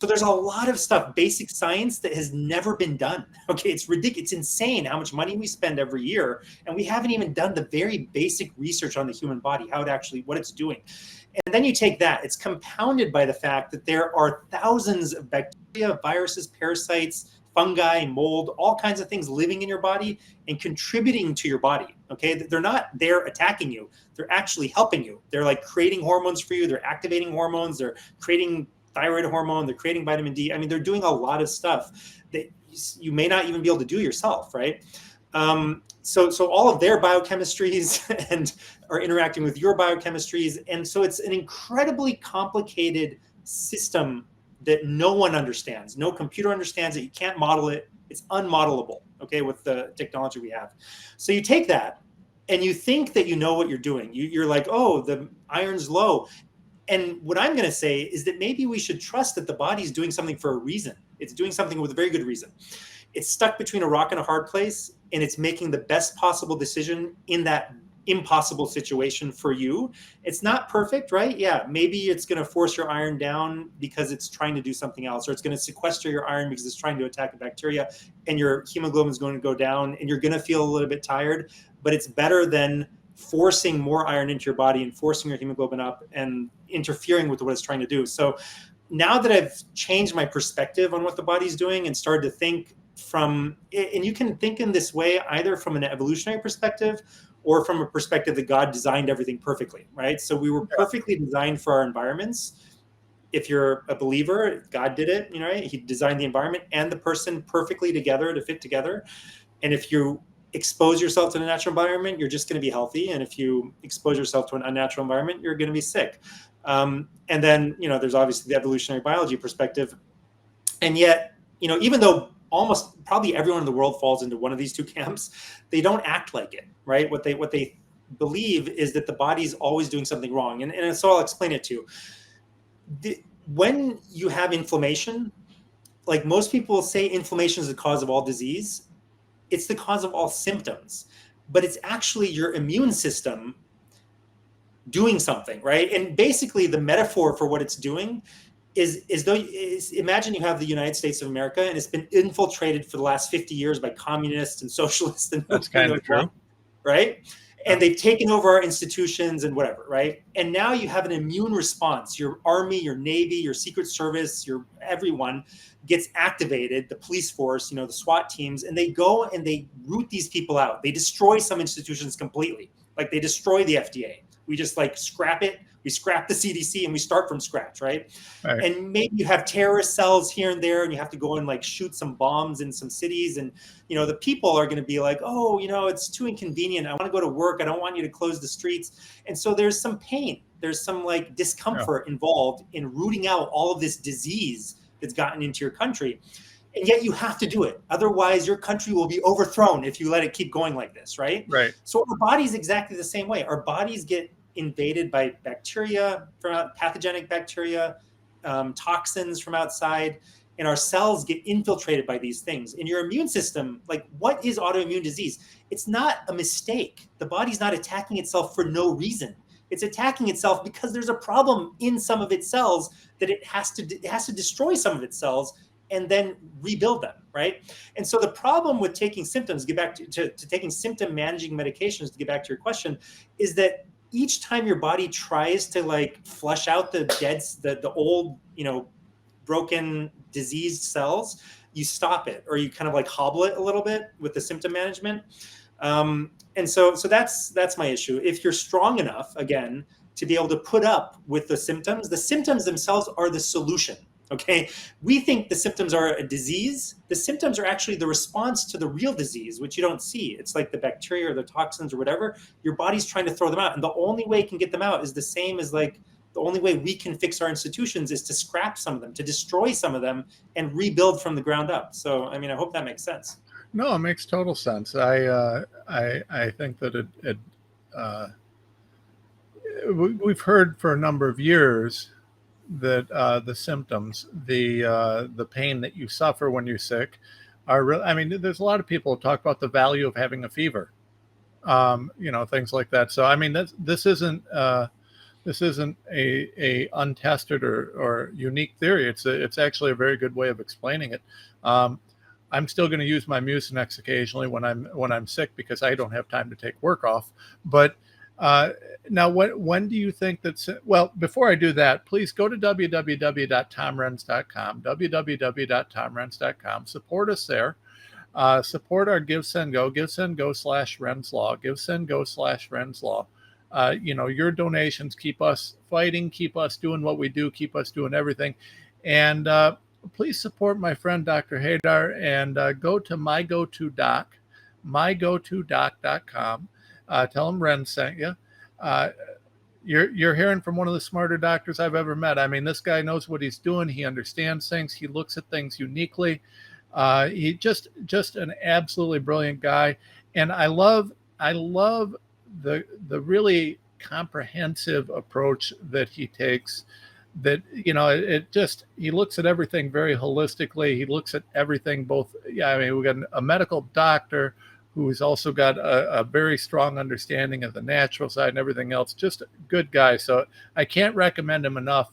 So there's a lot of stuff, basic science that has never been done. Okay, it's ridiculous. It's insane how much money we spend every year, and we haven't even done the very basic research on the human body, how it actually, what it's doing. And then you take that, it's compounded by the fact that there are thousands of bacteria, viruses, parasites, fungi, mold, all kinds of things living in your body and contributing to your body. Okay, they're not there attacking you, they're actually helping you. They're like creating hormones for you, they're activating hormones, they're creating thyroid hormone, they're creating vitamin D. I mean, they're doing a lot of stuff that you may not even be able to do yourself, right? So all of their biochemistries and are interacting with your biochemistries. And so it's an incredibly complicated system that no one understands. No computer understands it. You can't model it. It's unmodelable, okay, with the technology we have. So you take that and you think that you know what you're doing. You're like, oh, the iron's low. And what I'm going to say is that maybe we should trust that the body's doing something for a reason. It's doing something with a very good reason. It's stuck between a rock and a hard place, and it's making the best possible decision in that impossible situation for you. It's not perfect, right? Yeah, maybe it's going to force your iron down because it's trying to do something else, or it's going to sequester your iron because it's trying to attack a bacteria, and your hemoglobin is going to go down, and you're going to feel a little bit tired. But it's better than forcing more iron into your body and forcing your hemoglobin up and interfering with what it's trying to do. So now that I've changed my perspective on what the body's doing and started to think from, and you can think in this way either from an evolutionary perspective or from a perspective that God designed everything perfectly, right? So we were perfectly designed for our environments. If you're a believer, God did it, you know, right? He designed the environment and the person perfectly together to fit together. And if you expose yourself to the natural environment, you're just going to be healthy. And if you expose yourself to an unnatural environment, you're going to be sick. And then, you know, there's obviously the evolutionary biology perspective. And yet, you know, even though almost probably everyone in the world falls into one of these two camps, they don't act like it, right? What they believe is that the body's always doing something wrong. And so I'll explain it to you. When you have inflammation, like most people say inflammation is the cause of all disease, it's the cause of all symptoms, but it's actually your immune system doing something, right? And basically the metaphor for what it's doing is imagine you have the United States of America and it's been infiltrated for the last 50 years by communists and socialists. And that's kind of true. Right? And they've taken over our institutions and whatever, right? And now you have an immune response. Your army, your Navy, your Secret Service, your everyone gets activated, the police force, you know, the SWAT teams, and they go and they root these people out. They destroy some institutions completely. Like they destroy the FDA. We just like scrap it. We scrap the CDC and we start from scratch, right? And maybe you have terrorist cells here and there and you have to go and like shoot some bombs in some cities. And, you know, the people are going to be like, oh, you know, it's too inconvenient. I want to go to work. I don't want you to close the streets. And so there's some pain. There's some like discomfort involved in rooting out all of this disease that's gotten into your country. And yet you have to do it. Otherwise, your country will be overthrown if you let it keep going like this, right? Right. So our body's exactly the same way. Our bodies get invaded by bacteria, pathogenic bacteria, toxins from outside, and our cells get infiltrated by these things. In your immune system, like what is autoimmune disease? It's not a mistake. The body's not attacking itself for no reason. It's attacking itself because there's a problem in some of its cells that it has to destroy some of its cells and then rebuild them, right? And so the problem with taking symptoms, get back to taking symptom managing medications, to get back to your question, is that each time your body tries to like flush out the old, you know, broken diseased cells, you stop it or you kind of like hobble it a little bit with the symptom management. And so that's my issue. If you're strong enough, again, to be able to put up with the symptoms themselves are the solution. Okay, we think the symptoms are a disease. The symptoms are actually the response to the real disease, which you don't see. It's like the bacteria or the toxins or whatever. Your body's trying to throw them out. And the only way it can get them out is the same as like the only way we can fix our institutions is to scrap some of them, to destroy some of them and rebuild from the ground up. So, I mean, I hope that makes sense. No, it makes total sense. I think that we've heard for a number of years that the symptoms, the pain that you suffer when you're sick, are real. I mean, there's a lot of people who talk about the value of having a fever, you know, things like that. So, I mean, this isn't this isn't a untested or unique theory. It's actually a very good way of explaining it. I'm still going to use my Mucinex occasionally when I'm sick because I don't have time to take work off. But now, when do you think that's, well, before I do that, please go to www.tomrenz.com, www.tomrenz.com. Support us there. Support our GiveSendGo, GiveSendGo/Renslaw, GiveSendGo/Renslaw. Your donations keep us fighting, keep us doing what we do, keep us doing everything. And please support my friend Dr. Haydar, and go to mygotodoc, mygotodoc.com. Tell him Ren sent you. You're hearing from one of the smarter doctors I've ever met. I mean, this guy knows what he's doing. He understands things. He looks at things uniquely. He just an absolutely brilliant guy. And I love the really comprehensive approach that he takes. That, he looks at everything very holistically. He looks at everything both. Yeah, I mean, we got a medical doctor who's also got a very strong understanding of the natural side and everything else. Just a good guy. So I can't recommend him enough.